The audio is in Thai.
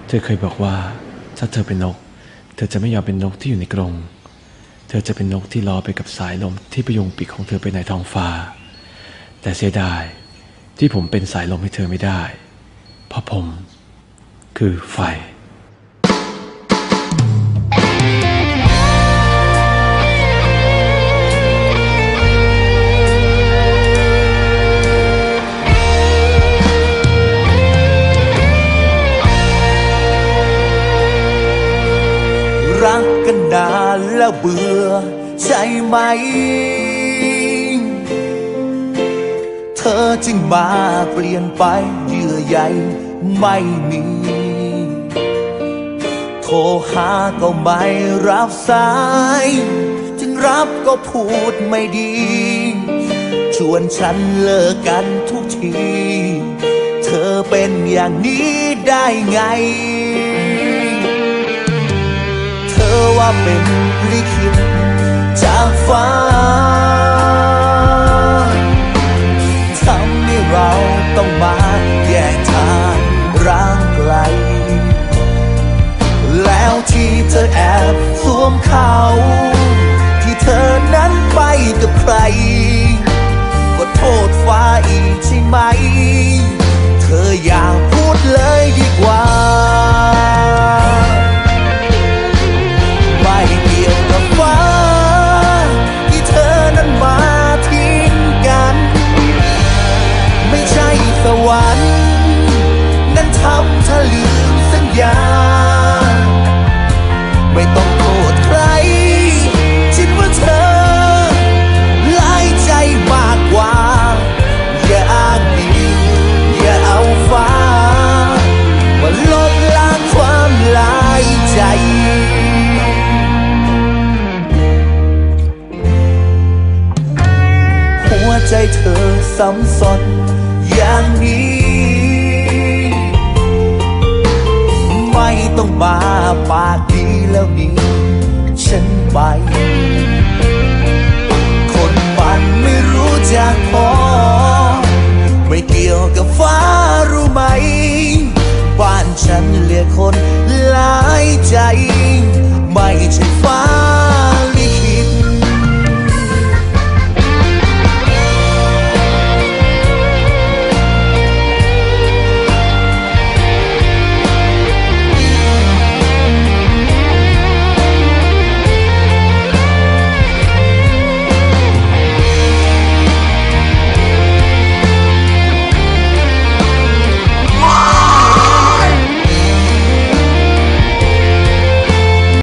เธอเคยบอกว่าถ้าเธอเป็นนกเธอจะไม่ยอมเป็นนกที่อยู่ในกรงเธอจะเป็นนกที่ลอยไปกับสายลมที่ประยุงปีกของเธอไปในท้องฟ้าแต่เสียดายที่ผมเป็นสายลมให้เธอไม่ได้เพราะผมคือไฟรักกันนานแล้วเบื่อใช่ไหมเธอจึงมาเปลี่ยนไปเยื่อใยไม่มีโทรหาก็ไม่รับสายถึงรับก็พูดไม่ดีชวนฉันเลิกกันทุกทีเธอเป็นอย่างนี้ได้ไงเธอว่าเป็นลิขิตจากฟ้าทำให้เราต้องมาแยกทางร่างไกลแล้วที่เธอแอบสวมเขาที่เธอนั้นไปกับใครก็โทษฟ้าอีกใช่ไหมเธออย่าพูดเลยดีกว่าไม่เกี่ยวกับฟ้าที่เธอนั้นมาทิ้งกันไม่ใช่สวรรค์นั้นทำเธอลืมสัญญาไม่ต้องโทษใครคิดว่าเธอหลายใจมากกว่าอย่าอ้างดีอย่าเอาฟ้ามาลบล้างความหลายใจหัวใจเธอสับสนอย่างนี้ไม่ต้องมาปากดีแล้วนี่ฉันไปคนมันไม่รู้จักพอไม่เกี่ยวกับฟ้ารู้ไหมบ้านฉันเหลือคนหลายใจไม่ใช่ฟ้า